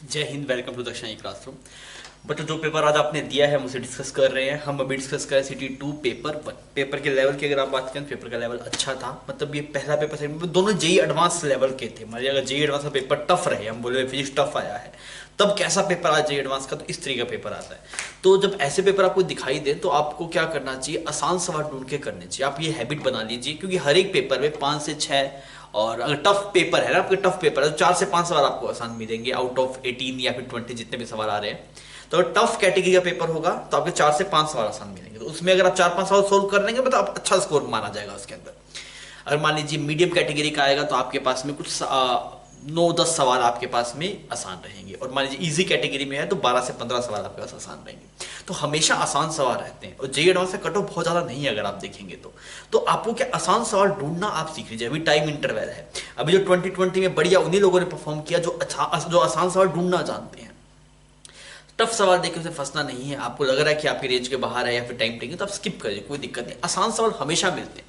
जय Hind, welcome to दक्षिणी classroom. But जो पेपर आज आपने दिया है मुझे डिस्कस कर रहे हैं। हम अभी डिस्कस करें सिटी 2 पेपर 1। पेपर के लेवल की अगर आप बात करें तो पेपर का लेवल अच्छा था। मतलब ये पहला पेपर सेकंड पेपर दोनों जेई एडवांस लेवल के थे। मान लिया अगर जेई एडवांस का पेपर टफ रहे, हम बोले फिजिक्स टफ आया है, तब कैसा पेपर आज जेई एडवांस का, तो इस तरीके का पेपर आता है। तो जब ऐसे पेपर आपको दिखाई दे तो आपको क्या करना चाहिए, आसान सवाल ढूंढ के करने चाहिए। आप ये हैबिट बना लीजिए, क्योंकि हर एक पेपर में 5 से 6, और अगर टफ पेपर है ना, आपके टफ पेपर है तो 4 से 5 सवाल आपको आसान मिलेंगे आउट ऑफ 18 या फिर 20 जितने भी सवाल आ रहे हैं। तो अगर टफ कैटेगरी का पेपर होगा तो आपके 4 से 5 सवाल आसान मिलेंगे। तो उसमें अगर आप 4-5 सवाल सोल्व कर लेंगे तो आप अच्छा स्कोर माना जाएगा उसके अंदर। अगर मान लीजिए मीडियम कैटेगरी का आएगा तो आपके पास में कुछ 9-10 सवाल आपके पास में आसान रहेंगे, और मान लीजिए इजी कैटेगरी में है तो 12 से 15 सवाल आपके पास आसान रहेंगे। तो हमेशा आसान सवाल रहते हैं, और जेईई एडवांस से कट ऑफ बहुत ज्यादा नहीं है अगर आप देखेंगे तो आपको क्या आसान सवाल ढूंढना आप सीख लीजिए। अभी टाइम इंटरवल है। अभी जो 2020 में बढ़िया उन्हीं लोगों ने परफॉर्म किया जो आसान सवाल ढूंढना जानते हैं। टफ सवाल देख के उसे फंसना नहीं है। आपको लग रहा है कि आपकी रेंज के बाहर है या फिर टाइम टेकिंग, तो आप स्किप करिए, कोई दिक्कत नहीं। आसान सवाल हमेशा मिलते हैं।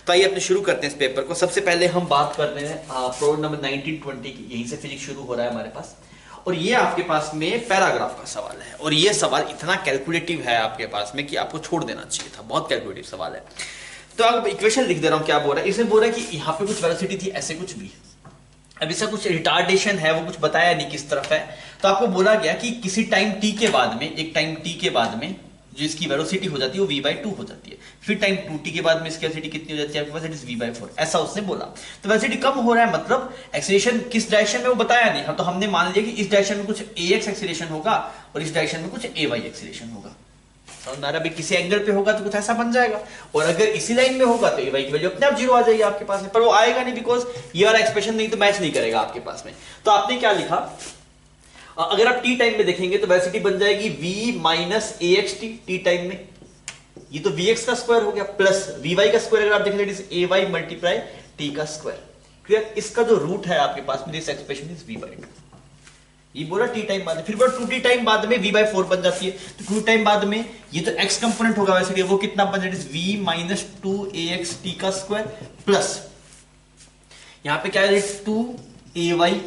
तो आइए अपने शुरू करते हैं इस पेपर को। सबसे पहले हम बात करते हैं प्रॉब्लम नंबर 1920 की। यहीं से फिजिक्स शुरू हो रहा है हमारे पास, और ये आपके पास में पैराग्राफ का सवाल है। और ये सवाल इतना कैलकुलेटिव है आपके पास में कि आपको छोड़ देना चाहिए था। बहुत कैलकुलेटिव सवाल है। तो आप इक्वेशन लिख दे रहा हूं, क्या बोल रहा है। इसमें बोल रहा है कि यहाँ पे कुछ वेलोसिटी थी, ऐसे कुछ भी। अब इसका कुछ रिटार्डेशन है, वो कुछ बताया नहीं किस तरफ है। तो आपको बोला गया कि किसी टाइम टी के बाद में, एक टाइम टी के बाद में जो इसकी वेलोसिटी हो जाती है वो v/2 हो जाती है। फिर टाइम 2t के बाद में इसकी वेलोसिटी कितनी हो जाती है आपके पास, इट इज v/4। ऐसा उसने बोला। तो वेलोसिटी कम हो रहा है, मतलब एक्सीलरेशन किस डायरेक्शन में वो बताया नहीं। तो हमने मान लिया कि इस डायरेक्शन में कुछ ax एक्सीलरेशन होगा और इस डायरेक्शन में कुछ ay एक्सीलरेशन होगा। समझ आ रहा है। किसी एंगल पे होगा तो कुछ ऐसा बन जाएगा, और अगर इसी लाइन में होगा तो ay की वैल्यू अपने आप 0 आ जाएगी आपके पास में। पर वो आएगा नहीं, बिकॉज ये वाला एक्सप्रेशन नहीं तो मैच नहीं करेगा आपके पास में। तो आपने क्या लिखा, अगर आप टी टाइम में देखेंगे तो वेलोसिटी बन जाएगी v minus axt T time में। ये तो vx का स्क्वायर हो गया, प्लस vy का स्क्वायर अगर आप देखेंगे it is ay multiply t का स्क्वायर। क्लियर। इसका जो रूट है आपके पास में दिस एक्सप्रेशन इज v/2। ये बोला टी टाइम बाद में, फिर बोला 2t टाइम बाद में v/4 बन जाती है। तो 2 टाइम बाद में ये तो x कंपोनेंट होगा वेलोसिटी, वो कितना बन जाएगा, v माइनस 2axt का स्क्वायर प्लस यहां पे क्या है 2ayt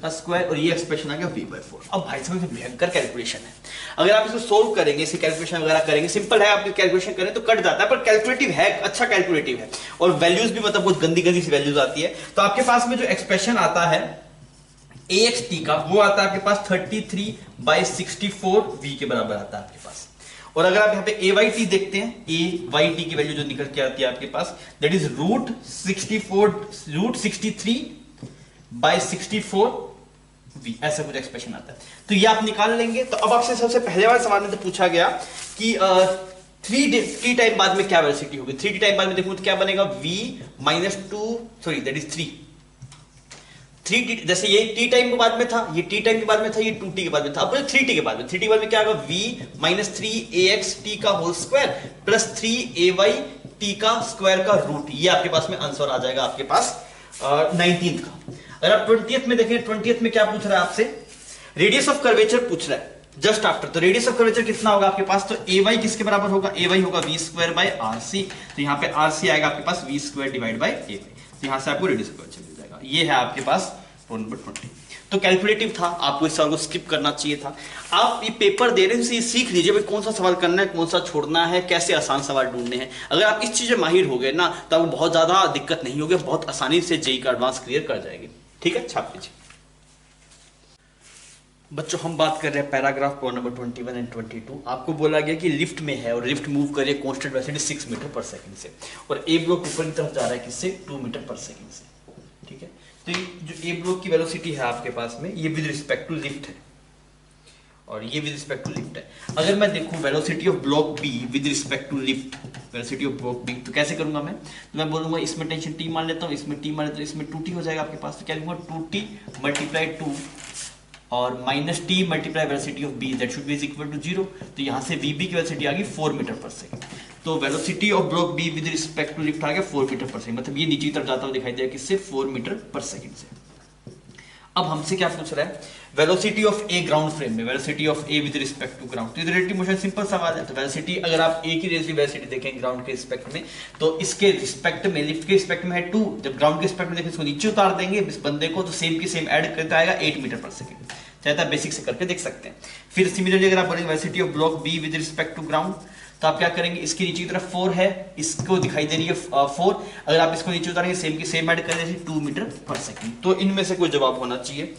का स्क्वायर, और ये एक्सप्रेशन आ गया v/4। अब भाई साहब भयंकर कैलकुलेशन है। अगर आप इसको सोल्व करेंगे, इसे कैलकुलेशन वगैरह करेंगे, सिंपल है, आप कैलकुलेशन करें तो कट जाता है, पर कैलकुलेटिव है, अच्छा कैलकुलेटिव है। और वैल्यूज भी मतलब बहुत गंदी गंदी सी वैल्यूज आती है। तो आपके पास में जो एक्सप्रेशन आता है axt का, वो आता है आपके पास 33/64 v के बराबर आता है आपके पास। और अगर आप यहाँ पे ayt देखते हैं, ayt की वैल्यू जो निकल के आती है आपके पास, दैट इज √63/64 v, ऐसा कुछ एक्सप्रेशन आता है। तो ये आप निकाल लेंगे। तो अब आपसे सबसे पहले वाले सवाल में तो पूछा गया कि 3t टाइम बाद में क्या वेलोसिटी होगी। 3t टाइम बाद में देखूं तो क्या बनेगा, v minus 2, sorry that is 3t, जैसे ये t टाइम के बाद में था, ये t टाइम के बाद में था, ये 2t के बाद में था। अब 3t के बाद में, 3t के बाद में क्या होगा, v माइनस 3axt का होल स्क्वायर प्लस 3ayt का स्क्वायर का रूट। ये आपके पास में आंसर आ जाएगा आपके पास 19th का। अगर आप 20th में देखें, 20th में क्या पूछ रहा है आपसे, रेडियस ऑफ कर्वेचर पूछ रहा है जस्ट आफ्टर। तो रेडियस ऑफ कर्वेचर कितना होगा आपके पास, तो ay किसके बराबर होगा, ay होगा v²/rc। तो यहाँ पे rc आएगा आपके पास v²/ay। तो यहाँ से आपको रेडियस ऑफ कर्वेचर मिल जाएगा। ये है आपके पास प्रॉब्लम नंबर 20। तो कैलकुलेटिव था, आपको इस सवाल को स्किप करना चाहिए था। आप ये पेपर दे रहे हैं, सीख लीजिए भाई कौन सा सवाल करना है, कौन सा छोड़ना है, कैसे आसान सवाल ढूंढने हैं। अगर आप इस चीज में माहिर हो गए ना, तो आपको बहुत ज्यादा दिक्कत नहीं होगी, बहुत आसानी से जेईई का एडवांस क्लियर कर जाएंगे। ठीक है, छाप लीजिए बच्चों। हम बात कर रहे हैं पैराग्राफ प्रॉब्लम नंबर 21 एंड 22। आपको बोला गया कि लिफ्ट में है और लिफ्ट मूव करिए कांस्टेंट वेलोसिटी 6 मीटर पर सेकंड से, और ए ब्लॉक ऊपर की तरफ जा रहा है किससे, 2 मीटर पर सेकंड से। ठीक है। तो ये जो ए ब्लॉक की वेलोसिटी है आपके पास में, ये विद रिस्पेक्ट टू लिफ्ट है, और ये विद रिस्पेक्ट टू लिफ्ट है। अगर मैं देखूं velocity of block B with respect to lift, velocity of block B, तो कैसे करूंगा मैं, तो मैं बोलूंगा इसमें टेंशन टी मान लेता हूं, इसमें टी मान लेता हूं, इसमें 2t हो जाएगा आपके पास। तो क्या लिखूंगा, 2t मल्टीप्लाई 2 और minus t multiply velocity of B, that should be is equal to 0। तो यहां से वीबी की वेलोसिटी आ गई 4 मीटर पर सेकंड। तो velocity of block B with respect to lift आ गया 4 मीटर पर सेकंड, मतलब ये नीचे की तरफ जाता हुआ दिखाई दे किससे, 4 मीटर पर सेकंड से। अब हमसे क्या पूछ रहा है, velocity of A ground frame में, velocity of A with respect to ground. तो ये रिलेटिव मोशन सिंपल सवाल है। तो वेलोसिटी अगर आप ए की रिलेटिव वेलोसिटी देखें ग्राउंड के रिस्पेक्ट में, तो इसके रिस्पेक्ट में, लिफ्ट के रिस्पेक्ट में है 2, जब ग्राउंड के रिस्पेक्ट में देखें इसको नीचे उतार देंगे इस बंदे को, तो सेम की सेम ऐड करता आएगा 8 मीटर पर सेकंड। चाहे आप बेसिक से करके देख सकते हैं। फिर सिमिलरली अगर आप बोलेंगे velocity of block B with respect to ground, तो आप क्या करेंगे, इसके नीचे की तरफ 4 है, इसको दिखाई दे रही है 4, अगर आप इसको नीचे उतारेंगे सेम की सेम ऐड कर देंगे 2 मीटर पर सेकंड। तो इनमें से कोई जवाब होना चाहिए।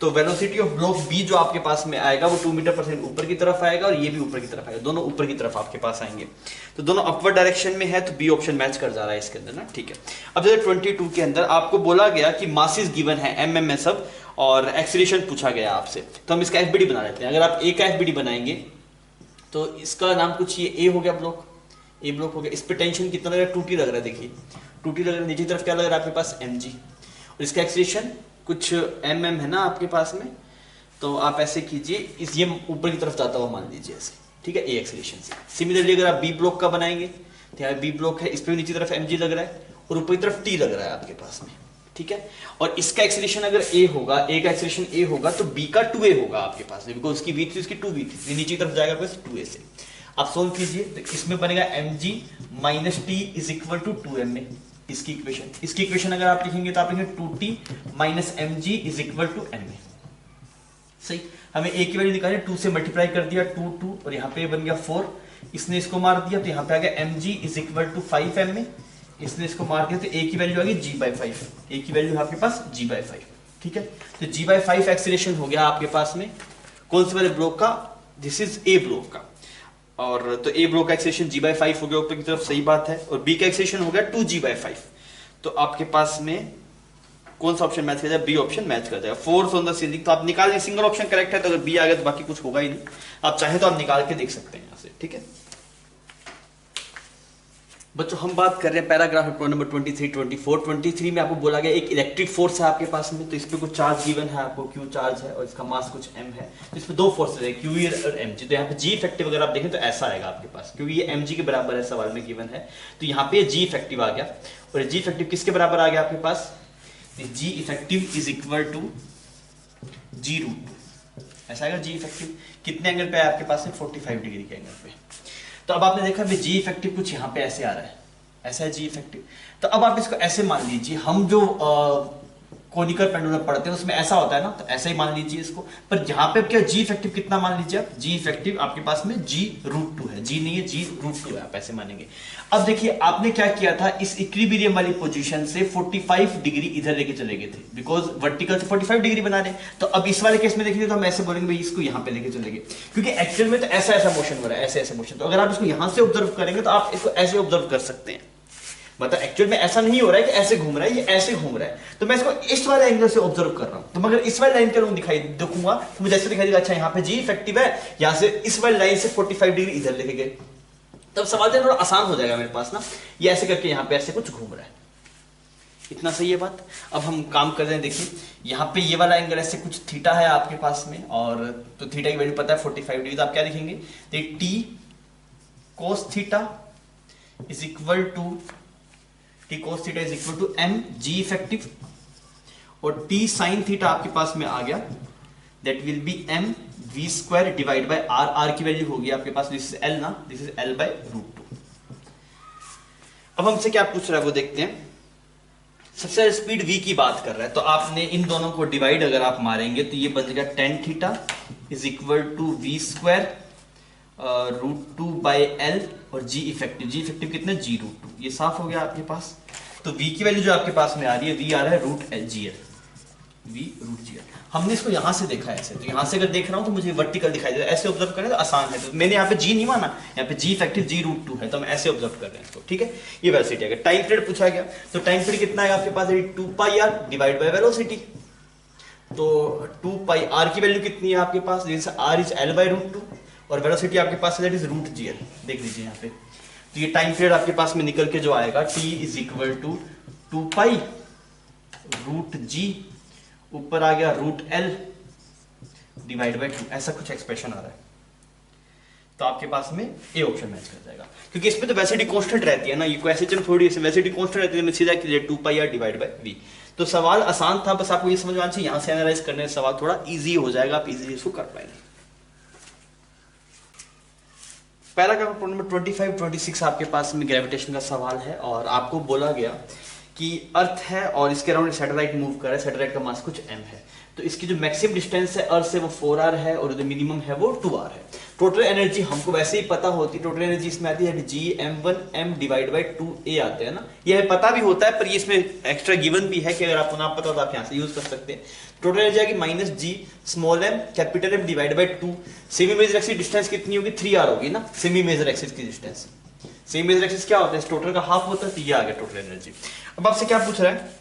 तो वेलोसिटी ऑफ ब्लॉक बी जो आपके पास में आएगा वो 2 मीटर पर सेकंड ऊपर की तरफ आएगा, और ये भी ऊपर की तरफ आएगा, दोनों ऊपर की तरफ आपके पास आएंगे। तो दोनों अपवर्ड डायरेक्शन में है, तो बी ऑप्शन मैच कर जा रहा है इसके अंदर ना, ठीक है। अब जैसे 22 के अंदर आपको बोला गया कि मासेस गिवन है एमएम में सब, और एक्सीलरेशन पूछा गया आपसे, तो हम इसका एफबीडी बना लेते हैं। अगर आप ए का एफबीडी बनाएंगे तो इसका नाम कुछ ये ए हो गया, ब्लॉक ए ब्लॉक हो गया। इस पे टेंशन कितना लग रहा है, 2T लग रहा है, देखिए 2T लग रहा है। नीचे तरफ क्या लग रहा है आपके पास, mg, और इसका एक्सीलरेशन कुछ mm है ना आपके पास में। तो आप ऐसे कीजिए, इस ये ऊपर की तरफ जाता हुआ मान लीजिए ऐसे, ठीक है, ए एक्सीलरेशन से। सिमिलरली अगर आप बी ब्लॉक का बनाएंगे तो यहाँ बी ब्लॉक है, इस पे नीचे तरफ mg लग रहा है और ऊपर की तरफ t लग रहा है आपके पास में, ठीक है। और इसका एक्सीलरेशन अगर a होगा, a का एक्सीलरेशन a होगा, तो b का 2a होगा आपके पास में, बिकॉज उसकी v थी, उसकी 2v थी, नीचे की तरफ जाएगा बस 2a से। आप सोल्व कीजिए, तो इसमें बनेगा mg minus t is equal to 2ma, इसकी इक्वेशन अगर आप लिखेंगे तो आप लिखेंगे 2t minus mg is equal to ma। सही, हमें a की वैल्यू निकालनी, 2 से मल्टीप्लाई कर दिया 2 और यहाँ पे बन गया 4, इसने इसको मार दिया तो यहाँ पे आ गया mg is equal to 5ma, इसने इसको मार दिया तो a की वैल्यू आ गई g/5, a की वैल्यू आपके पास g/5, ठीक है। तो g/5 एक्सीलरेशन हो गया आपके पास में कौन से वाले ब्लॉक का, दिस इज ए ब्लॉक का, और तो ए ब्लॉक का एक्सीलरेशन g/5 हो गया ऊपर की तरफ, सही बात है। और b का एक्सीलरेशन हो गया 2g/5, तो आपके पास में कौन सा ऑप्शन मैच कर जाएगा, बी ऑप्शन मैच कर जाएगा। फोर्स ऑन द सीलिंग, तो आप निकाल दें, सिंगल ऑप्शन करेक्ट है, तो अगर बी आ गया तो बाकी कुछ होगा ही नहीं, आप चाहे तो आप निकाल के देख सकते हैं यहाँ से, ठीक है। बच्चों हम बात कर रहे हैं पैराग्राफ नंबर 23, 24, 23 में आपको बोला गया एक इलेक्ट्रिक फोर्स है आपके पास में, तो इस पे कुछ चार्ज गिवन है आपको, क्यू चार्ज है और इसका मास कुछ m है, तो इस पे दो फोर्सेस है, क्यू और mg। तो यहाँ पे g इफेक्टिव अगर आप देखें तो ऐसा आएगा आपके पास, क्योंकि ये mg के बराबर है सवाल में गिवन है, तो यहाँ पे g इफेक्टिव आ गया, और g इफेक्टिव किसके बराबर आ गया आपके पास, g effective is equal to g√2, ऐसा आएगा। g इफेक्टिव कितने एंगल पे है आपके पास में, 45 डिग्री के एंगल पे। तो अब आपने देखा जी इफेक्टिव कुछ यहाँ पे ऐसे आ रहा है, ऐसा है जी इफेक्टिव। तो अब आप इसको ऐसे मान लीजिए, हम जो कोनिकल पेंडुलम पढ़ते हैं उसमें ऐसा होता है ना, तो ऐसा ही मान लीजिए इसको। पर यहाँ पे क्या जी इफेक्टिव कितना मान लीजिए आप, जी इफेक्टिव आपके पास में g√2 है, जी नहीं है g√2 है, आप ऐसे मानेंगे। अब देखिए आपने क्या किया था, इस इक्विलिब्रियम वाली पोजीशन से 45 डिग्री इधर लेके चले गए थे, बिकॉज वर्टिकल से 45 डिग्री बना रहे। तो अब इस वाले केस में देखिए तो हम ऐसे बोलेंगे भाई इसको यहाँ पे लेके चले गए, क्योंकि एक्चुअल में तो ऐसा ऐसा मोशन हो रहा है, ऐसे ऐसे मोशन। तो अगर आप इसको यहाँ से ऑब्जर्व करेंगे तो आप इसको ऐसे ऑब्जर्व कर सकते हैं, मतलब एक्चुअल में ऐसा नहीं हो रहा है कि ऐसे घूम रहा है, ये ऐसे घूम रहा है। तो मैं इसको इस वाले एंगल से ऑब्जर्व कर रहा हूं, तो मगर इस वाली लाइन के लोग दिखाई देखूंगा तो मुझे ऐसे दिखाई देगा, अच्छा यहाँ पे जी इफेक्टिव है, यहाँ से इस वाली लाइन से 45 डिग्री इधर लेके गए, तब सवाल थोड़ा आसान हो जाएगा मेरे पास ना, ये ऐसे करके यहाँ पे ऐसे कुछ घूम रहा है। इतना सही है बात। अब हम काम कर रहे हैं, देखिए यहाँ पे ये वाला एंगल ऐसे कुछ थीटा है आपके पास में, और तो थीटा की वैल्यू पता है 45 डिग्री, तो आप क्या लिखेंगे, t cos theta is equal to t cos theta is equal to m g effective, और टी साइन थीटा आपके पास में आ गया, that will be m v square divide by r, r की वैल्यू होगी आपके पास, दिस इज एल ना, दिस इज एल बाय √2। अब हमसे क्या पूछ रहा है वो देखते हैं। सबसे ज्यादा स्पीड v की बात कर रहा है, तो आपने इन दोनों को डिवाइड अगर आप मारेंगे तो ये बन जाएगा tan theta is equal to v square √2 by l, और जी इफेक्टिव कितने g√2, ये साफ हो गया आपके पास। तो v की वैल्यू जो आपके पास में आ रही है, v आ रहा है √gl, v√gl। हमने इसको यहां से देखा है ऐसे, तो यहां से अगर देख रहा हूं तो मुझे वर्टिकल दिखाई दे रहा है, ऐसे ऑब्जर्व करें तो आसान है। तो मैंने यहाँ पे g नहीं माना, यहाँ पे g इफेक्टिव g√2 है, तो हम ऐसे ऑब्जर्व कर रहे हैं इसको, ठीक है। ये वेलोसिटी है। टाइम पीरियड पूछा गया, तो टाइम पीरियड कितना है आपके पास, 2πr डिवाइड बाय वेलोसिटी। तो 2πr की वैल्यू कितनी है आपके पास, जैसे r इज l बाय √2, और वेलोसिटी आपके पास दैट इज √gl, देख लीजिए यहाँ पे। तो ये टाइम पीरियड आपके पास में निकल के जो आएगा, t is equal to 2π √g, ऊपर आ गया √l डिवाइड बाय 2, ऐसा कुछ एक्सप्रेशन आ रहा है। तो आपके पास में ए ऑप्शन मैच कर जाएगा, क्योंकि इसमें तो वेलोसिटी कांस्टेंट रहती है ना, ये क्वेश्चन थोड़ी सी वेलोसिटी कांस्टेंट रहती है, सीधा 2πr डिवाइड बाय v। तो सवाल आसान था, बस आपको ये समझ आना चाहिए, यहां से एनालाइज करने से सवाल थोड़ा इजी हो जाएगा, आप इजीली इसको कर पाएंगे। पैराग्राफ नंबर 25 26 आपके पास में ग्रेविटेशन का सवाल है, और आपको बोला गया कि अर्थ है और इसके अराउंड सैटेलाइट मूव कर रहा है, सैटेलाइट का मास कुछ m है, तो इसकी जो मैक्सिमम डिस्टेंस है अर्थ से वो 4r है और जो मिनिमम है वो 2r है। टोटल एनर्जी हमको वैसे ही पता होती है, टोटल एनर्जी इसमें आती है Gm1m डिवाइड बाई 2a आते हैं ना, यह पता भी होता है पर ये इसमें एक्स्ट्रा गिवन भी है कि अगर आपको ना पता हो तो आप यहाँ से यूज कर सकते हैं। टोटल एनर्जी आएगी minus g small m capital m divide by 2। Semi major axis distance कितनी होगी 3r होगी ना, सेमी मेजर एक्सिस की डिस्टेंस। सेमी मेजर एक्सिस क्या होता है, टोटल का हाफ होता है, तो ये आ गया टोटल एनर्जी। अब आपसे क्या पूछ रहा है,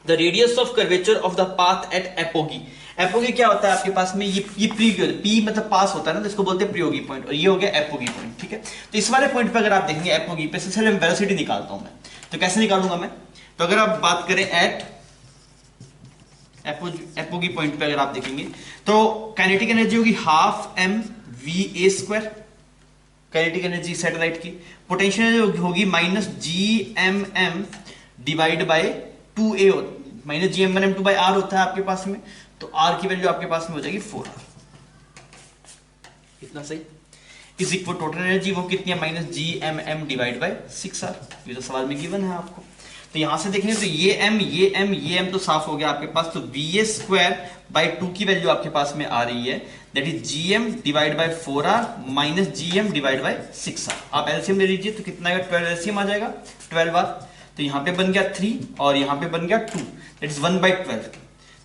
the radius of curvature of the path at apogee. Apogee क्या होता है आपके पास में, ये पी मतलब पास होता है ना, तो इसको बोलते हैं प्रियोगी पॉइंट, और ये हो गया एपोगी पॉइंट। ठीक है, तो इस वाले पॉइंट पे अगर आप देखेंगे एपोगी पे, सबसे पहले वेलोसिटी निकालता हूं मैं, तो कैसे निकालूंगा मैं, तो अगर आप बात करें एट एपोगी पॉइंट पे अगर आप देखेंगे तो काइनेटिक एनर्जी होगी half m v a square, kinetic energy satellite की। पोटेंशियल एनर्जी होगी minus g m m divide by 2a, minus g m one m 2 by r होता है आपके पास में, तो r की वैल्यू आपके पास में हो जाएगी 4r, इतना सही। इज इक्वल टोटल एनर्जी वो कितनी है, minus g m m divide by 6r, ये तो सवाल में गिवन है आपको। तो यहां से देखेंगे तो ये m तो साफ हो गया आपके पास, तो va स्क्वायर बाई 2 की वैल्यू आपके पास में आ रही है, that is gm divide by 4r minus gm divide by 6r। आप एलसीएम ले लीजिए तो कितना आएगा, 12 एलसीएम आ जाएगा 12r, तो यहां पे बन गया 3 और यहां पे बन गया 2, दैट इज 1 बाई 12,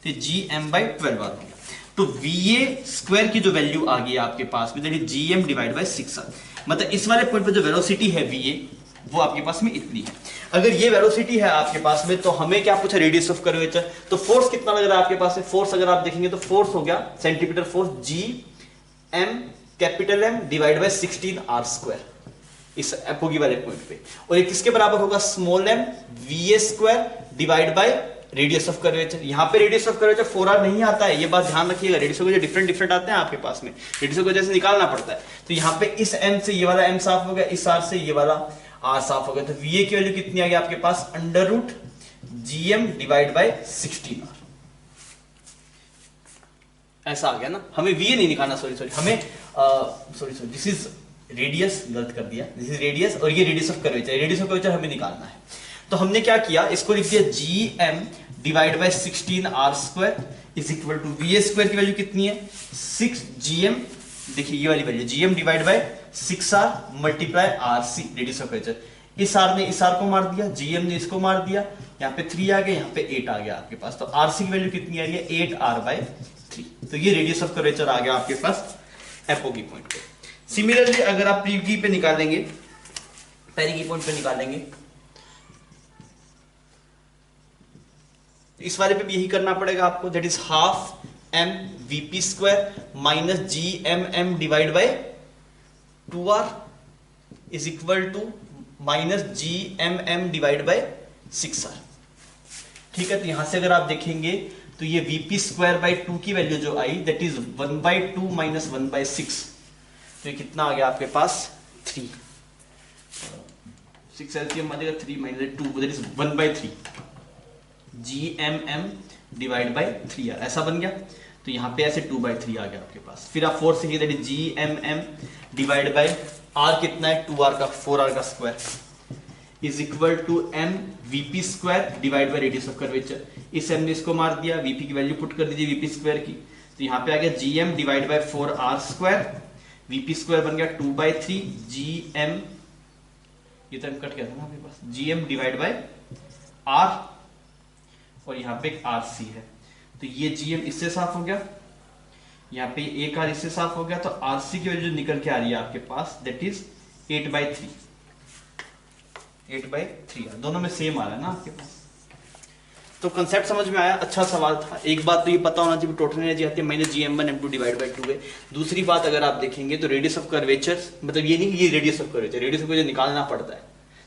तो gm बाई 12r हो गया। तो va स्क्वायर की जो वैल्यू आ गई आपके पास में, that is gm divide by 6r, मतलब इस वाले पॉइंट पे जो वेलोसिटी है va वो आपके पास में इतनी है। अगर ये वेलोसिटी है आपके पास में, तो हमें क्या पूछा, रेडियस ऑफ कर्वेचर, तो फोर्स कितना लग रहा है आपके पास में, फोर्स अगर आप देखेंगे तो फोर्स हो गया centimetre force g m capital m divide by 16r square, इस एपोगी वाले पॉइंट पे, और ये किसके बराबर होगा, small m v square divide by radius of curvature. यहाँ पे रेडियस ऑफ कर्वेचर 4r नहीं आता है, ये बात ध्यान रखिएगा, radius of curvature different different आते हैं आपके पास में, रेडियस ऑफ कर्वेचर से निकालना पड़ता है। तो यहाँ पे इस m से ये वाला m साफ हो गया, इस r से ये वाला r साफ हो गया, तो va की वैल्यू कितनी आ गई आपके पास, under root gm divide by 16r, ऐसा आ गया ना। हमें va नहीं निकालना, सॉरी हमें सॉरी दिस इज रेडियस, गलत कर दिया, दिस इज रेडियस और ये radius of curvature, radius of curvature हमें निकालना है। तो हमने क्या किया, इसको लिख दिया gm divide by 16r square is equal to va square की वैल्यू कितनी है 6gm, देखिए ये वाली value gm divide by 6r multiply rc, radius of curvature. इस r ने इस r को मार दिया, gm ने इसको मार दिया, यहाँ पे 3 आ गया, यहाँ पे 8 आ गया आपके पास, तो rc की वैल्यू कितनी आ रही है 8r बाय 3, तो ये रेडियस ऑफ कर्वेचर आ गया आपके पास एपोगी पॉइंट पे। सिमिलरली अगर आप प्रीगी पे निकालेंगे, पेरिगी पॉइंट पे निकालेंगे, इस वाले पे भी यही करना पड़ेगा आपको, that is half m v p square minus g m m divide by 2r is equal to minus g m m divide by 6r। ठीक है, तो यहां से अगर आप देखेंगे तो ये वीपी स्क्वायर बाय 2 की वैल्यू जो आई that is 1 by 2 minus 1 by 6, तो ये कितना आ गया आपके पास 3, 6 एलसीएम आ जाएगा 3 minus 2 that is 1 by 3 gmm divide by 3r, ऐसा बन गया। तो यहाँ पे ऐसे 2 बाई 3 आ गया आपके पास, फिर आप 4 से that is gmm divide by r कितना है 2r का 4r का square is equal to m vp स्क्वायर divide by radius of curvature. इस m ने इसको मार दिया, vp की वैल्यू पुट कर दीजिए vp स्क्वायर की, तो यहाँ पे आ गया gm divide bye 4r square, vp square बन गया 2 बाई 3 gm, ये तो m कट गया था ना आपके पास, gm डिवाइड बाय r, और यहाँ पे एक RC है, तो ये GM इससे साफ हो गया, यहाँ पे एक R इससे साफ हो गया, तो RC की वैल्यू निकल के आ रही है आपके पास दैट इज 8 बाई 3, दोनों में सेम आ रहा है ना आपके पास। तो कंसेप्ट समझ में आया, अच्छा सवाल था। एक बात तो ये पता होना चाहिए टोटल एनर्जी आती है minus gm1 m2 divide by 2 है। दूसरी बात अगर आप देखेंगे तो रेडियस ऑफ कर्वेचर, मतलब ये नहीं कि ये radius of curvature, radius of curvature निकालना पड़ता है,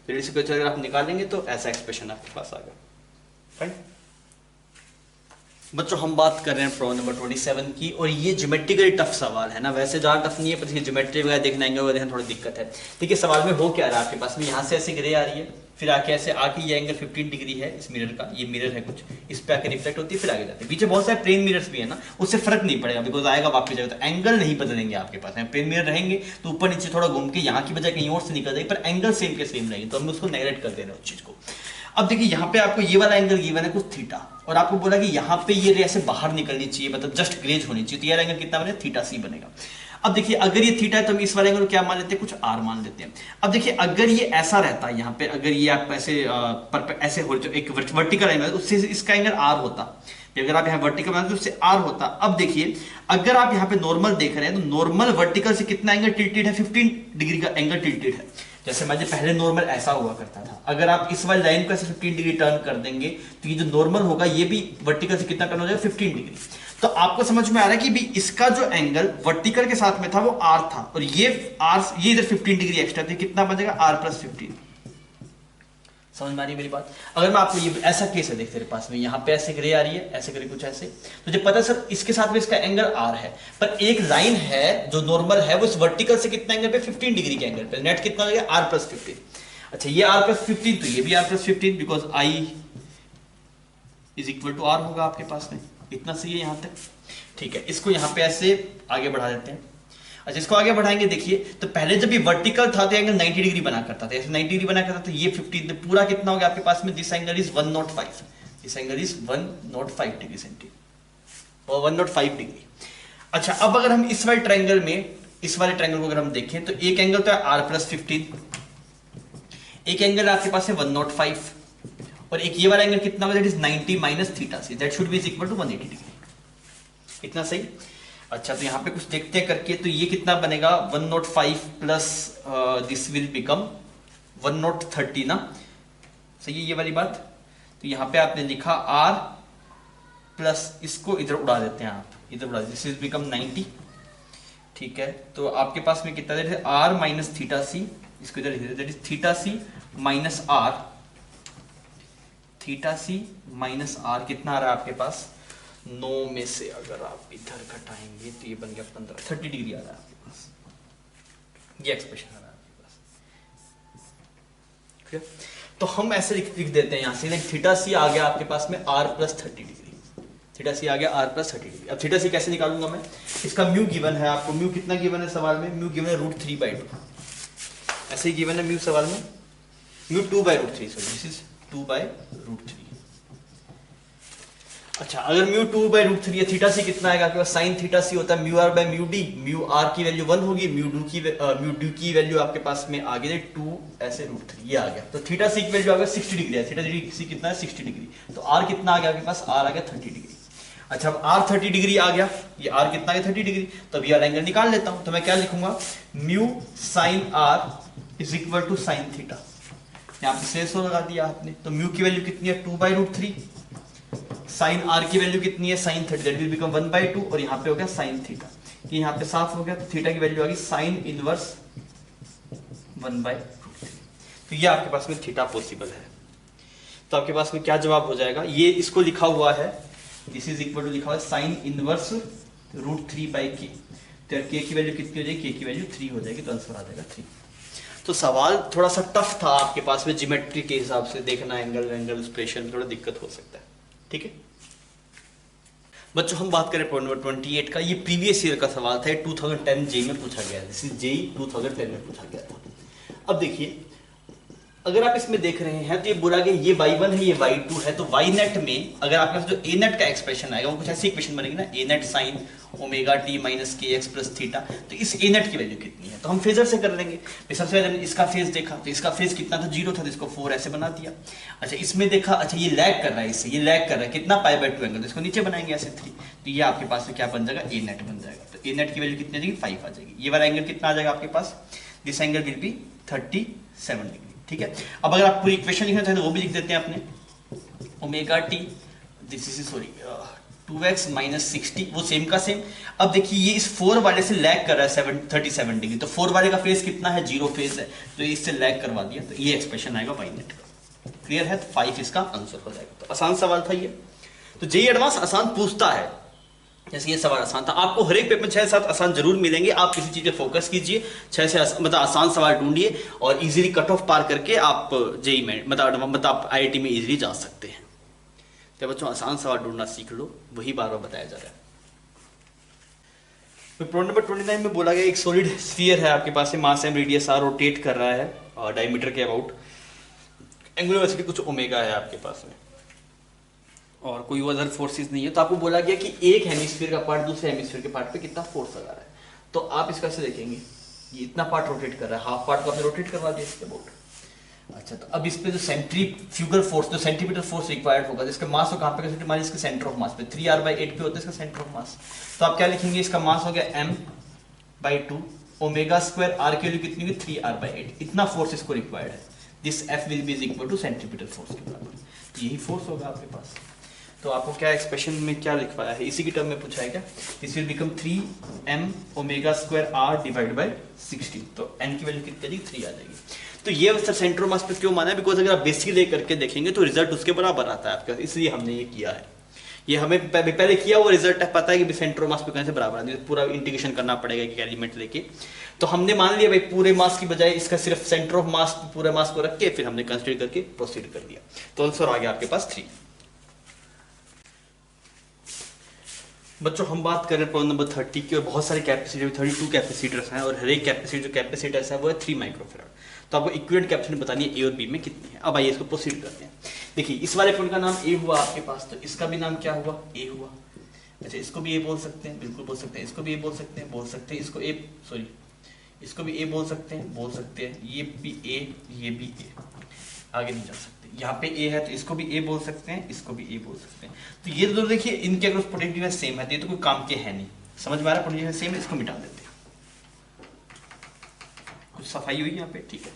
रेडियस ऑफ कर्वेचर अगर आप निकालेंगे तो ऐसा एक्सप्रेशन आपके पास आ गया। राइट। बच्चों हम बात कर रहे हैं प्रॉब्लम नंबर 27 की, और ये ज्योमेट्रिकली टफ सवाल है ना, वैसे ज़्यादा टफ नहीं है, पर ज्योमेट्री वगैरह देखना आएंगे वो देखना थोड़ी दिक्कत है। देखिए सवाल में हो क्या रहा है आपके पास में, यहाँ से ऐसे ग्रे आ रही है, फिर आके ऐसे आके ये एंगल 15 डिग्री है इस मिरर का, ये मिरर है कुछ, इस पे आके रिफ्लेक्ट होती है, फिर आगे जाती है। पीछे बहुत सारे प्लेन मिरर्स भी है ना, उससे फर्क नहीं पड़ेगा, बिकॉज आएगा वापस जाएगा, तो एंगल नहीं बदलेंगे आपके पास में। प्लेन मिरर रहेंगे तो ऊपर नीचे थोड़ा घूम के यहाँ की बजाय कहीं और से निकल जाएगी, पर एंगल सेम के सेम रहेंगे, तो हम उसको नेगलेक्ट कर दे रहे हैं उस चीज को। अब देखिए यहाँ पे आपको ये वाला एंगल गिवन है कुछ थीटा, और आपको बोला कि यहाँ पे ये रे ऐसे बाहर निकलनी चाहिए, मतलब जस्ट ग्रेज होनी चाहिए, तो ये एंगल कितना बनेगा, थीटा सी बनेगा। अब देखिए अगर ये थीटा है तो हम इस वाले एंगल को क्या मान लेते हैं, कुछ आर मान लेते हैं। अब देखिए अगर ये ऐसा रहता है यहाँ पे, अगर ये आप ऐसे हो जो एक वर्टिकल एंगल, उससे इसका एंगल आर होता, अगर आप यहाँ वर्टिकल बनाते तो उससे आर होता। अब देखिए अगर आप यहाँ पे नॉर्मल देख रहे हैं तो नॉर्मल वर्टिकल से कितना एंगल टिल्टेड है, 15 डिग्री का एंगल टिल्टेड है। जैसे मान लीजिए पहले नॉर्मल ऐसा हुआ करता था, अगर आप इस वाली लाइन को ऐसे 15 डिग्री टर्न कर देंगे तो ये जो नॉर्मल होगा ये भी वर्टिकल से कितना टर्न हो जाएगा, 15 डिग्री। तो आपको समझ में आ रहा है कि भी इसका जो एंगल वर्टिकल के साथ में था वो आर था, और ये इधर 15 डिग्री एक्स्ट्रा थी, कितना बनेगा आर प्लस 15। समझ में आ रही है मेरी बात। अगर मैं आपको ये ऐसा केस है, देखते पास में यहाँ पे ऐसे ग्रे आ रही है, ऐसे ग्रे कुछ ऐसे, तो जब पता है सर इसके साथ में इसका एंगल आर है, पर एक लाइन है जो नॉर्मल है वो इस वर्टिकल से कितना एंगल पे, 15 डिग्री के एंगल पे, नेट कितना हो गया आर प्लस 15। अच्छा ये आर प्लस 15 तो ये भी r plus 15, because i is equal to r होगा आपके पास में, इतना सही है यहाँ तक। ठीक है, इसको यहाँ पे ऐसे आगे बढ़ा देते हैं। अच्छा इसको आगे बढ़ाएंगे, देखिए तो पहले जब ये वर्टिकल था तो एंगल 90 डिग्री बना करता था, ऐसे 90 डिग्री बना करता था, तो ये 15 पूरा कितना हो गया आपके पास में, this angle is 105, this angle is 105 degree centigrade और 105 डिग्री। अच्छा अब अगर हम इस वाले ट्रायंगल में, इस वाले ट्रायंगल को अगर हम देखें तो एक एंगल तो है आर प्लस 15, एक एंगल आपके पास है 105, और एक ये वाला एंगल कितना होगा, that is 90 minus theta c, that should be equal to 180 degree. इतना सही। अच्छा तो यहाँ पे कुछ देखते हैं करके, तो ये कितना बनेगा 105 प्लस दिस विल बिकम 130 ना, सही है ये वाली बात। तो यहाँ पे आपने लिखा r प्लस इसको इधर उड़ा देते हैं, आप इधर उड़ा देते, दिस इज बिकम 90। ठीक है तो आपके पास में कितना है r माइनस थीटा सी, इसको इधर लिख देते, that is theta c minus r, theta c minus r कितना आ रहा है आपके पास 9 में से अगर आप इधर घटाएंगे तो ये बन गया 15, 30 डिग्री आ रहा है आपके पास, ये एक्सप्रेशन आ रहा है आपके पास। तो हम ऐसे लिख देते हैं यहाँ से, थीटा सी आ गया आपके पास में r प्लस 30 डिग्री, थीटा सी आ गया r प्लस 30 डिग्री। अब थीटा सी कैसे निकालूंगा मैं, इसका म्यू गिवन है आपको, म्यू कितना गिवन है सवाल में, म्यू गिवन है √3/2, ऐसे ही गिवन है म्यू सवाल में, म्यू 2/√3, सो दिस इज 2/√3। अच्छा अगर म्यू 2/√3 है, थीटा सी कितना आएगा आपके पास, साइन थीटा सी होता है mu r by mu d, mu r की वैल्यू 1 होगी, म्यू डी की वैल्यू आपके पास में आ गई 2 ऐसे √3, ये आ गया। तो थीटा सी की वैल्यू आ गया 60 डिग्री है, थीटा सी कितना है 60 डिग्री, तो आर कितना आ गया आपके पास, आर आ गया 30 डिग्री। अच्छा अब आर 30 डिग्री आ गया, ये आर कितना है 30 डिग्री, तो अब ये एंगल निकाल लेता हूं, तो मैं क्या लिखूंगा mu sine r is equal to sine theta, यहाँ पे सेंसो लगा दिया आपने, तो म्यू की वैल्यू कितनी है 2/√3, साइन आर की वैल्यू कितनी है साइन 30, दैट विल बिकम 1/2, और यहाँ पे हो गया साइन थीटा, कि यहाँ पे साफ हो गया, तो थीटा की वैल्यू आ गई साइन इनवर्स 1/√3। तो ये आपके पास में थीटा पॉसिबल है। तो आपके पास में क्या जवाब हो जाएगा, ये इसको लिखा हुआ है, दिस इज इक्वल टू लिखा हुआ है साइन इनवर्स √3/k, तो k की वैल्यू कितनी हो जाएगी, k की वैल्यू 3 हो जाएगी, तो आंसर आ जाएगा 3। तो सवाल थोड़ा सा टफ था आपके पास में, ज्योमेट्री के हिसाब से देखना, एंगल एक्सप्रेशन में थोड़ा दिक्कत हो सकता है। ठीक है बच्चों, हम बात करें प्रॉब्लम नंबर 28 का। ये प्रीवियस ईयर का सवाल था, 2010 जेई में पूछा गया, दिस इज जेई 2010 में पूछा गया था। अब देखिए अगर आप इसमें देख रहे हैं तो ये बोला गया ये y1 है, ये y2 है, तो y नेट में अगर आपके पास जो a नेट का एक्सप्रेशन आएगा वो कुछ ऐसी इक्वेशन बनेगी ना, a net sine omega t minus के एक्स प्लस थीटा, तो इस a नेट की वैल्यू कितनी है, तो हम फेजर से कर लेंगे। सबसे पहले हमने इसका फेज देखा, तो इसका फेज कितना था 0 था, तो इसको 4 ऐसे बना दिया। अच्छा इसमें देखा, अच्छा ये लैग कर रहा है इससे, ये लैग कर रहा है कितना π/2 एंगल, तो इसको नीचे बनाएंगे ऐसे 3, तो ये आपके पास में क्या बन जाएगा a नेट बन जाएगा, तो a नेट की वैल्यू कितनी आ जाएगी 5 आ जाएगी। ये वाला एंगल कितना आ जाएगा आपके पास, this angle will be 37 degree. ठीक है, अब अगर आप पूरी इक्वेशन लिखना चाहते हैं वो भी लिख देते हैं अपने, omega T this is sorry 2x minus 60, वो सेम का सेम। अब देखिए ये इस 4 वाले से लैग कर रहा है 37 डिग्री, तो 4 वाले का फेज कितना है 0 फेज है, तो इससे लैग करवा दिया, तो ये एक्सप्रेशन आएगा y नेट का। क्लियर है, तो 5 इसका आंसर हो जाएगा। तो आसान सवाल था ये। तो जेईई एडवांस आसान पूछता है, जैसे ये सवाल आसान था। आपको हर एक पेपर में 6-7 आसान जरूर मिलेंगे, आप किसी चीज़ पे फोकस कीजिए, 6 से मतलब आसान सवाल ढूंढिए और इजीली कट ऑफ पार करके आप जेईई में मतलब आप आईआईटी में इजीली जा सकते हैं। तो बच्चों आसान सवाल ढूंढना सीख लो, वही बार बार बताया जा रहा है। तो प्रॉब्लम नंबर 29 में बोला गया एक सॉलिड स्फीयर है आपके पास, मास एम रेडियस आर, रोटेट कर रहा है और डायमीटर के अबाउट, एंगुलर वेलोसिटी कुछ ओमेगा है आपके पास में और कोई अदर फोर्सेस नहीं है। तो आपको बोला गया कि एक हेमिस्फीयर का पार्ट दूसरे हेमिस्फीयर के पार्ट पे कितना फोर्स लगा रहा है। तो आप इसका से देखेंगे, ये इतना पार्ट रोटेट कर रहा है, हाफ पार्ट को आपने रोटेट करवा दिया इसके अबाउट। अच्छा, तो अब इस पे जो सेंट्रीफ्यूगल फोर्स, जो सेंटीमीटर फोर्स रिक्वायर्ड होगा, जिसका मास हो कहाँ पे कैसे माइनस इसके सेंटर ऑफ मास पे 3r/8 पे होता है इसका सेंटर ऑफ मास। तो आप क्या लिखेंगे, इसका मास हो गया m/2 ओमेगा स्क्वायर, r की वैल्यू कितनी हुई 3r/8, इतना फोर्स इसको रिक्वायर्ड है। This F will be equal two centimetre force के बराबर, तो यही फोर्स होगा आपके पास। तो आपको क्या एक्सप्रेशन में क्या लिखवाया है, इसी की टर्म में पूछा है क्या, this will become 3m omega square r divide by 16, तो n की वैल्यू कितनी आ जाएगी 3 आ जाएगी। तो ये सर सेंटर ऑफ मास पे क्यों माना है, बिकॉज अगर आप बेसिक ले करके देखेंगे तो रिजल्ट उसके बराबर आता है आपका, इसलिए हमने ये किया है। ये हमें पहले किया हुआ रिजल्ट है, पता है कि सेंटर ऑफ मास पे कैसे बराबर है, पूरा इंटीग्रेशन करना पड़ेगा एक एलिमेंट लेके। तो हमने मान लिया भाई पूरे मास की बजाय इसका सिर्फ सेंटर ऑफ मास पूरे मास को रख के फिर हमने कंसीडर करके प्रोसीड कर दिया। तो आंसर आ गया आपके पास 3। बच्चों हम बात कर रहे हैं प्रॉब्लम नंबर 30 की, और बहुत सारे कैपेसिटर 32 कैपेसिटर्स हैं और हर एक कैपेसिटर जो कैपेसिटर्स है वो है 3 माइक्रोफेराड। तो आपको इक्विवेलेंट कैपेसिटी बतानी है ए और बी में कितनी है। अब आइए इसको प्रोसीड करते हैं। देखिए इस वाले पॉइंट का नाम ए हुआ आपके पास, तो इसका भी नाम क्या हुआ, ए हुआ। अच्छा, इसको भी ए बोल सकते हैं, बिल्कुल बोल सकते हैं, इसको भी ए बोल सकते हैं, बोल सकते हैं, इसको ए सॉरी इसको भी ए बोल सकते हैं, बोल सकते हैं, ये भी ए, ये भी ए, आगे नहीं जा सकते। यहाँ पे ए है तो इसको भी ए बोल सकते हैं, इसको भी ए बोल सकते हैं। तो ये दोनों देखिए इनके अगर पोटेंशियल सेम है तो ये तो कोई काम के है नहीं, समझ में आ रहा है, पोटेंशियल सेम है, इसको मिटा देते हैं। कुछ सफाई हुई यहाँ पे, ठीक है।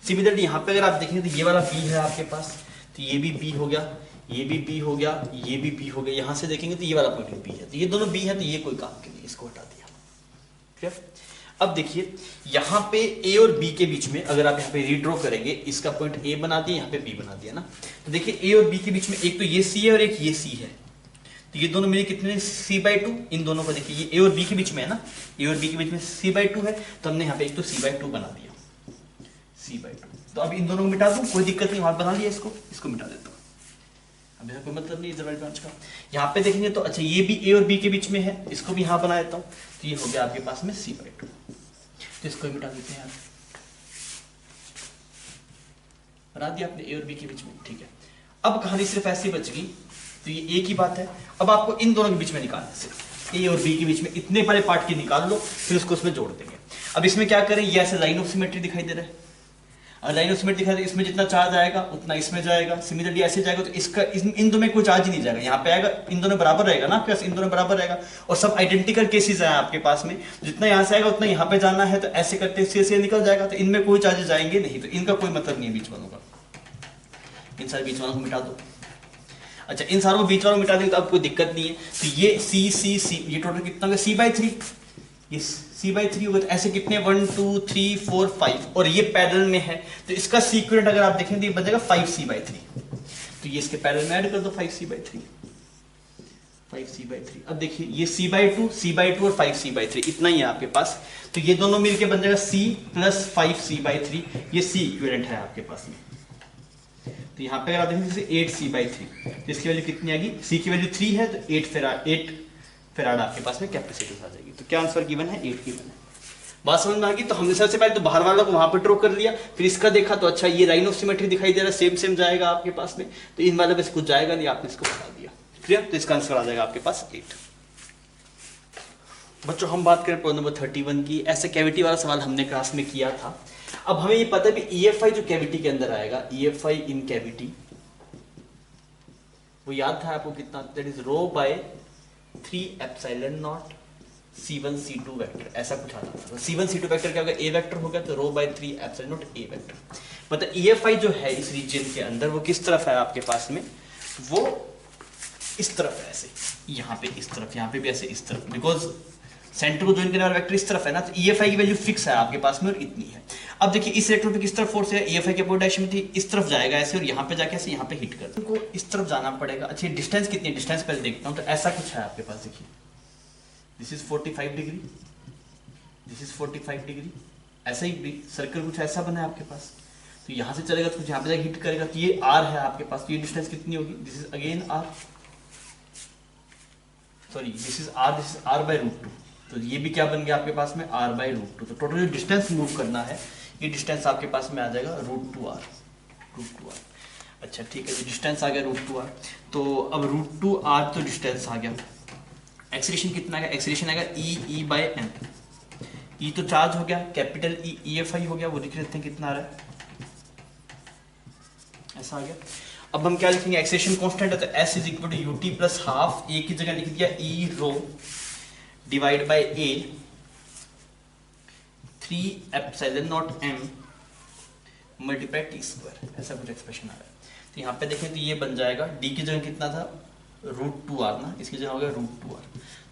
सिमिलरली यहाँ पे अगर आप देखेंगे तो ये वाला बी है आपके पास, तो ये भी बी हो गया, ये भी बी हो गया, ये भी बी हो गया। यहाँ से देखेंगे तो ये वाला पॉइंट बी है, तो ये दोनों बी है, तो ये कोई काम के नहीं, इसको हटा दिया। क्लियर। अब देखिए यहाँ पे ए और बी के बीच में अगर आप यहाँ पे रीड्रॉ करेंगे, इसका पॉइंट ए बना दिया, यहाँ पे बी बना दिया ना, तो देखिए ए और बी के बीच में एक तो ये सी है और एक ये सी है, तो ये दोनों मिले कितने c/2, इन दोनों को देखिए ये ए और बी के बीच में है ना, ए और बी के बीच में c/2 है, तो हमने यहाँ पे एक तो c/2 बना दिया, c/2। तो अब इन दोनों को मिटा दूं, कोई दिक्कत नहीं, वहां बना लिया, इसको मिटा देता हूँ, अब इसका कोई मतलब नहीं इधर वाली ब्रांच का। यहाँ पे देखेंगे तो अच्छा ये भी ए और बी के बीच में है, इसको भी यहाँ बना देता हूँ, तो ये हो गया आपके पास में c/2, तो इसको मिटा देते हैं, बना दिया आपने ए और बी के बीच में, ठीक है। अब कहानी सिर्फ ऐसी बच गई, तो ये एक ही बात है। अब आपको इन दोनों के बीच में निकालना है, सिर्फ ए और बी के बीच में इतने बड़े पार्ट की निकाल लो, फिर उसको उसमें जोड़ देंगे। अब इसमें क्या करें, ये ऐसे लाइन ऑफ सिमेट्री दिखाई दे रहा है, और लाइन ऑफ सिमेट्री दिखाई दे, इसमें जितना चार्ज आएगा उतना इसमें जाएगा, सिमिलरली ऐसे जाएगा, तो इसका इन दोनों में कोई चार्ज ही नहीं जाएगा, यहाँ पे आएगा, इन दोनों बराबर रहेगा ना आपके पास, इन दोनों बराबर रहेगा, और सब आइडेंटिकल केसेस है आपके पास में, जितना यहाँ से आएगा उतना यहाँ पे जाना है, तो ऐसे करते से निकल जाएगा, तो इनमें कोई चार्जेस आएंगे नहीं, तो इनका कोई मतलब नहीं है बीच वालों का, इन सारे बीच वालों को मिटा दो। अच्छा, इन सारों को बीच वालों को मिटा देंगे तो अब कोई दिक्कत नहीं है, तो ये सी सी सी, ये टोटल कितना होगा c/3, ये c/3 होगा, तो ऐसे कितने 1 2 3 4 5, और ये पैरेलल में है, तो इसका सीक्वेंट अगर आप देखें तो ये बन जाएगा 5c/3, तो ये इसके पैरेलल में ऐड कर दो 5c/3, 5c/3। अब देखिए ये c/2 और 5c/3 इतना ही है आपके पास, तो ये दोनों मिलके बन जाएगा c + 5c/3, ये c इक्विवेलेंट है आपके पास में। तो यहाँ पे अगर आप देखें जैसे 8c/3, तो इसकी वैल्यू कितनी आएगी, c की वैल्यू 3 है, तो 8 फैराड आपके पास में कैपेसिटेंस आ जाएगी। तो क्या आंसर गिवन है, 8 गिवन है। बात समझ में आ गई। तो हमने सबसे पहले तो बाहर वाला को वहां पर ड्रॉ कर लिया, फिर इसका देखा तो अच्छा ये लाइन ऑफ सिमेट्री दिखाई दे रहा है, सेम जाएगा आपके पास में, तो इन वाले में से कुछ जाएगा नहीं, आपने इसको बता दिया। क्लियर। तो इसका आंसर आ जाएगा आपके पास 8। बच्चों हम बात करें प्रॉब्लम नंबर 31 की। ऐसे कैविटी वाला सवाल हमने क्लास में किया था। अब हमें ये पता है कि EFI जो कैविटी के अंदर आएगा, EFI इन कैविटी, वो याद था आपको कितना, that is ρ/3ε0 C1 C2 vector, ऐसा कुछ आता था। C1 C2 वेक्टर क्या होगा, A वेक्टर होगा, तो ρ/3ε0 A वेक्टर। मतलब EFI जो है इस रीजन के अंदर वो किस तरफ है आपके पास में, वो इस तरफ है, ऐसे यहाँ पे इस तरफ, यहाँ पे भी ऐसे इस तरफ, बिकॉज सेंटर को ज्वाइन करने वाला वेक्टर इस तरफ है ना, तो EFI की वैल्यू फिक्स है आपके पास में और इतनी है। अब देखिए इस इलेक्ट्रॉन पे किस तरफ फोर्स है, EFI के अपोजिट डायरेक्शन में थी, इस तरफ जाएगा ऐसे और यहाँ पे जाके ऐसे यहाँ पे हिट कर देगा, उनको इस तरफ जाना पड़ेगा। अच्छा डिस्टेंस कितनी है, डिस्टेंस पहले देखता हूँ। तो ऐसा कुछ है आपके पास, देखिए this is 45 degree, this is 45 degree, ऐसा ही सर्कल कुछ ऐसा बना है आपके पास। तो यहाँ से चलेगा तो कुछ यहाँ पे जाके हिट करेगा, तो ये R है आपके पास। तो ये डिस्टेंस कितनी होगी, this is again R, sorry this is R by root 2। तो ये भी क्या बन गया आपके पास में, R बाई रूट 2। तो टोटल जो डिस्टेंस मूव करना है ये डिस्टेंस आपके पास में आ जाएगा रूट 2R। अच्छा ठीक है, तो डिस्टेंस आ गया रूट 2R। तो अब रूट 2R तो डिस्टेंस आ गया। एक्सीलरेशन कितना आ गया, एक्सीलरेशन आएगा E बाय M। E तो चार्ज हो गया, कैपिटल E EFI हो गया, वो लिख लेते हैं कितना आ रहा है, ऐसा आ गया। अब हम क्या लिखेंगे, एक्सीलरेशन कांस्टेंट है तो S is equal to UT plus half, A की जगह लिख दिया E rho divide by A 3 epsilon naught M multiply T square, ऐसा कुछ एक्सप्रेशन आ रहा है। तो यहाँ पे देखें तो ये बन जाएगा D की जगह कितना था, रूट 2R ना, इसकी जगह हो गया रूट 2R।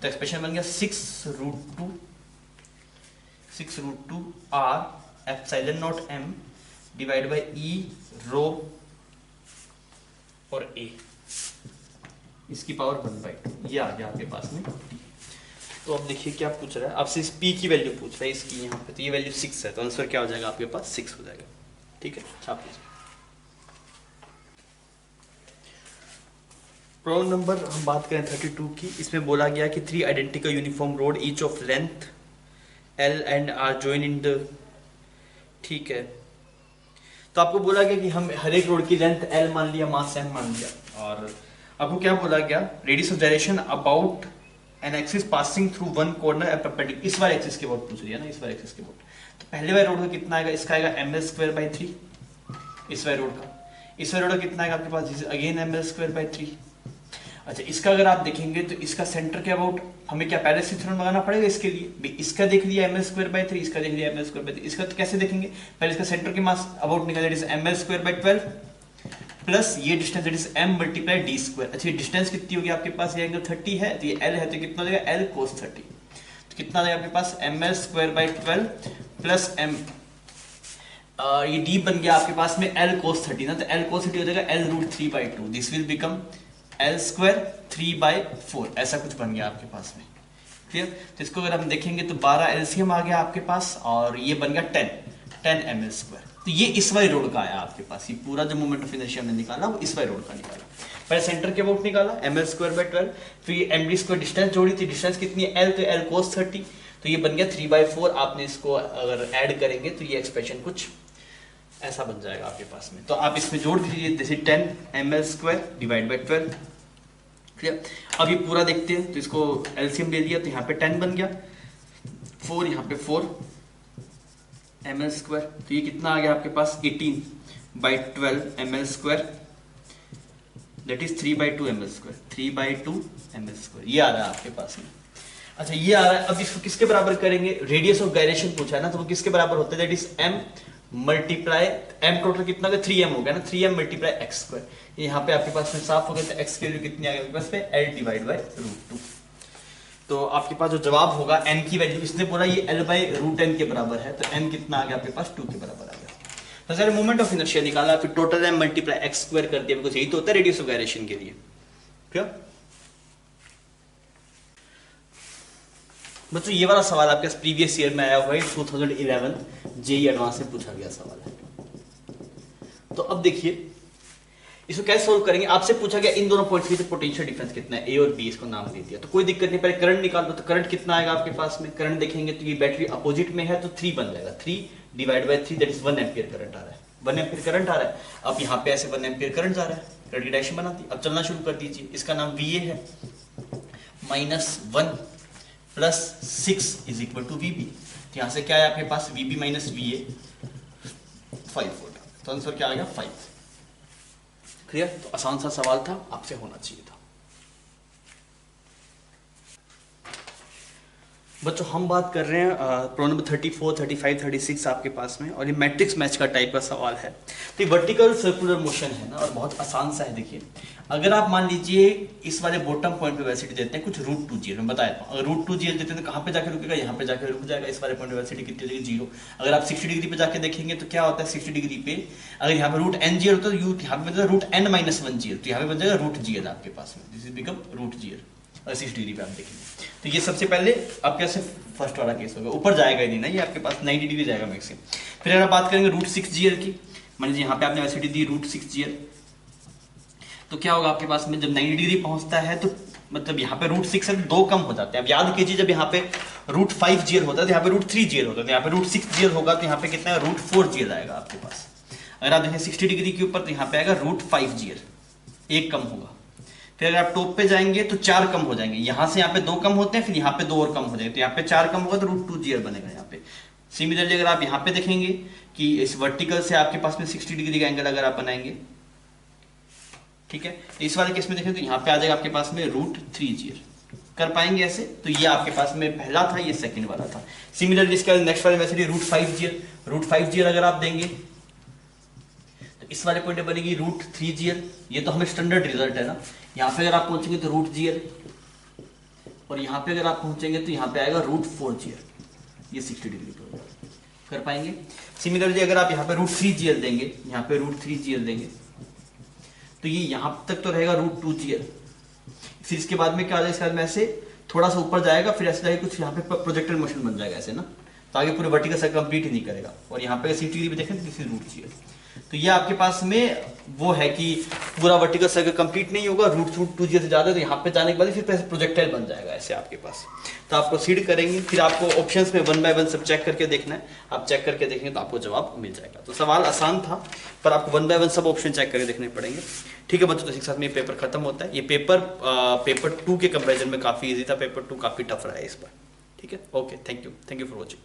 तो एक्सप्रेशन बन गया 6 root 2 R epsilon naught M divide by E rho और A, इसकी पावर 1/2, ये आ गया आपके पास में T। तो अब देखिए क्या पूछ रहा है आपसे, इस P की वैल्यू पूछ रहा है इसकी यहाँ पे, तो ये वैल्यू 6 है, तो आंसर क्या हो जाएगा आपके पास 6 हो जाएगा। ठीक है, छाप लीजिए। प्रॉब्लम नंबर हम बात करें 32 की, इसमें बोला गया कि 3 identical uniform rod each of length L and are join in the, ठीक है। तो आपको बोला गया कि हम हर एक रोड की लेंथ L मान लिया, मास M मान लिया, और आपको क्या बोला गया, radius of direction about an axis passing through one corner perpendicular, इस वाले एक्सिस के अबाउट पूछ रही है ना, इस वाले एक्सिस के अबाउट। तो पहले वाले रोड का कितना आएगा, इसका आएगा ml²/3, इस वाले रोड का कितना आएगा आपके पास, अगेन ml²/3। अच्छा इसका अगर आप देखेंगे तो इसका सेंटर के अबाउट हमें क्या पहले से थ्योरम लगाना पड़ेगा इसके लिए, इसका देख लिया ml²/3, इसका देख लिया ml²/3, इसका तो कैसे देखेंगे, पहले इसका सेंटर के मास अबाउट निकाल, दैट इज ml²/12 प्लस ये distance that is m multiply d square. अच्छा ये डिस्टेंस कितनी होगी आपके पास, ये एंगल 30 है, तो ये L है, तो कितना हो जाएगा L cos 30। तो कितना आ जाएगा आपके पास ml²/12 प्लस m, ये d बन गया आपके पास में L cos 30 ना, तो L cos 30 हो जाएगा L root 3/2, this will become L square 3/4, ऐसा कुछ बन गया आपके पास में। क्लियर, तो इसको अगर हम देखेंगे तो 12 LCM आ गया आपके पास, और ये बन गया 10 ml²। तो ये इस वाली रोड का आया आपके पास, ये पूरा जो मोमेंट ऑफ इनर्शिया हमने निकाला वो इस वाली रोड का निकाला। पहले सेंटर के अबाउट निकाला ml²/12, फिर ये md² डिस्टेंस जोड़ी थी, डिस्टेंस कितनी है L, तो L cos 30, तो ये बन गया 3/4। आपने इसको अगर ऐड करेंगे तो ये एक्सप्रेशन कुछ ऐसा बन जाएगा आपके पास में। तो आप इसमें जोड़ दीजिए, जैसे 10 ml² डिवाइड बाई 12। क्लियर, अब ये पूरा देखते हैं, तो इसको एलसीएम ले लिया, तो यहाँ पे 10 बन गया, 4 यहाँ पे 4 ml², तो ये कितना आ गया आपके पास 18/12 ml², that is 3/2 ml², 3/2 ml², ये आ रहा है आपके पास में। अच्छा ये आ रहा है, अब इसको किसके बराबर करेंगे, रेडियस ऑफ गायरेशन पूछा है ना, तो वो किसके बराबर होता है, that is m multiply m total कितना होगा 3m हो गया ना, 3m मल्टीप्लाई x²। यहाँ पे आपके पास में साफ हो गया, तो x की वैल्यू कितनी आ गई आपके पास में L डिवाइड बाई रूट 2। तो आपके पास जो जवाब होगा n की वैल्यू, इसने बोला ये L बाई रूट n के बराबर है, तो n कितना आ गया आपके पास 2 के बराबर आ गया। तो सर मोमेंट ऑफ इनर्शिया निकाला, फिर टोटल m मल्टीप्लाई x² कर दिया, बिकॉज यही तो होता है रेडियस ऑफ गायरेशन के लिए। क्लियर बच्चों, ये वाला सवाल आपके प्रीवियस ईयर में आया हुआ है, 2011 जेई एडवांस में पूछा गया सवाल है। तो अब देखिए इसको कैसे सोल्व करेंगे, आपसे पूछा गया इन दोनों पॉइंट्स के बीच पोटेंशियल डिफरेंस कितना है, ए और बी, इसको नाम दे दिया, तो कोई दिक्कत नहीं, पहले करंट निकाल दो। तो करंट कितना आएगा आपके पास में, करंट देखेंगे तो ये बैटरी अपोजिट में है, तो 3 बन जाएगा, 3 divide by 3 that is 1 ampere current आ रहा है, 1 एम्पियर करंट आ रहा है। अब यहाँ पे ऐसे 1 एम्पियर करंट जा रहा है, करंट की डायरेक्शन बना दी। अब चलना शुरू कर दीजिए, इसका नाम VA है, -1 plus 6 is equal to VB। तो यहाँ से क्या है आपके पास VB माइनस VA 5 वोल्ट, तो आंसर क्या आ गया 5। क्लियर, तो आसान सा सवाल था, आपसे होना चाहिए था। बच्चों हम बात कर रहे हैं प्रॉब्लम नंबर 34, 35, 36 आपके पास में, और ये मैट्रिक्स मैच का टाइप का सवाल है। तो वर्टिकल सर्कुलर मोशन है ना, और बहुत आसान सा है। देखिए अगर आप मान लीजिए इस वाले बॉटम पॉइंट पे वेलोसिटी देते हैं कुछ √2g, मैं बताया था, अगर √2g देते हैं तो कहाँ पे जाकर रुकेगा, यहाँ पे जाकर रुक जाएगा। इस वाले पॉइंट पे वेलोसिटी कितनी हो जाएगी 0। अगर आप 60 डिग्री पे जाके देखेंगे तो क्या होता है 60 डिग्री पे अगर यहाँ पे √ng होता है तो यहाँ पे मतलब √n-1g, तो यहाँ पे बन जाएगा √gl आपके पास में, दिस इज बिकम √gl। अगर 60 डिग्री पे आप देखेंगे तो ये सबसे पहले आपके पास फर्स्ट वाला केस होगा, ऊपर जाएगा ही नहीं ना, ये आपके पास 90 डिग्री जाएगा मैक्सिमम। फिर अगर आप बात करेंगे √6gl की, मान लीजिए यहाँ पे आपने वेलोसिटी दी √6gl, तो क्या होगा आपके पास में जब 90 डिग्री पहुंचता है तो मतलब यहाँ पे √6 से 2 कम हो जाते हैं। अब याद कीजिए जब यहाँ पे √5gl होता है तो यहाँ पे √3gl होता है, तो यहाँ पे √6gl होगा तो यहाँ पे कितना है √4gl आएगा आपके पास। अगर आप देखें 60 डिग्री के ऊपर तो यहाँ पे आएगा √5gl, 1 कम होगा। फिर अगर आप टॉप पे जाएंगे तो 4 कम हो जाएंगे, यहाँ से यहाँ पे 2 कम होते हैं, फिर यहाँ पे 2 और कम हो जाएंगे, तो यहाँ पे 4 कम होगा तो √2gl बनेगा यहाँ पे। सिमिलरली अगर आप यहाँ पे देखेंगे कि इस वर्टिकल से आपके पास में 60 डिग्री का एंगल अगर आप बनाएंगे, ठीक है, तो इस वाले केस में देखें तो यहाँ पे आ जाएगा आपके पास में √3gl। कर पाएंगे ऐसे, तो ये आपके पास में पहला था, ये सेकंड वाला था। सिमिलरली इसका नेक्स्ट वाले वैसे √5gl अगर आप देंगे तो इस वाले पॉइंट पे बनेगी √3gl। ये तो हमें स्टैंडर्ड रिजल्ट है ना। यहाँ पे अगर आप पहुंचेंगे तो √gl, और यहाँ पे अगर आप पहुंचेंगे तो यहाँ पे आएगा √4gl, ये 60 डिग्री पे होगा। कर पाएंगे। सिमिलरली अगर आप यहाँ पे √3gl देंगे, यहाँ पे √3gl देंगे तो ये यहाँ तक तो रहेगा √2gl। फिर इसके बाद में क्या आ जाएगा, इसके बाद में ऐसे थोड़ा सा ऊपर जाएगा, फिर ऐसे जाएगा कुछ यहाँ पे प्रोजेक्टेड मोशन बन जाएगा ऐसे ना, तो आगे पूरे वर्टिकल सर्कल कंप्लीट ही नहीं करेगा। और यहाँ पे 60 डिग्री पे देखें तो √gl, तो ये आपके पास में वो है कि पूरा वर्टिकल सर्कल कंप्लीट नहीं होगा, √2gl से ज्यादा, तो यहाँ पे जाने के बाद फिर प्रोजेक्टाइल बन जाएगा ऐसे आपके पास। तो आप प्रोसीड करेंगे, फिर आपको ऑप्शंस में 1 बाय 1 सब चेक करके देखना है। आप चेक करके देखेंगे तो आपको जवाब मिल जाएगा। तो सवाल आसान था पर आपको 1 बाय 1 सब ऑप्शन चेक करके देखने पड़ेंगे। ठीक है बच्चों, तो इसके साथ में ये पेपर खत्म होता है। ये पेपर 2 के कंपेरिजन में काफी इजी था, पेपर 2 काफी टफ रहा है इस बार। ठीक है, okay, thank you for watching.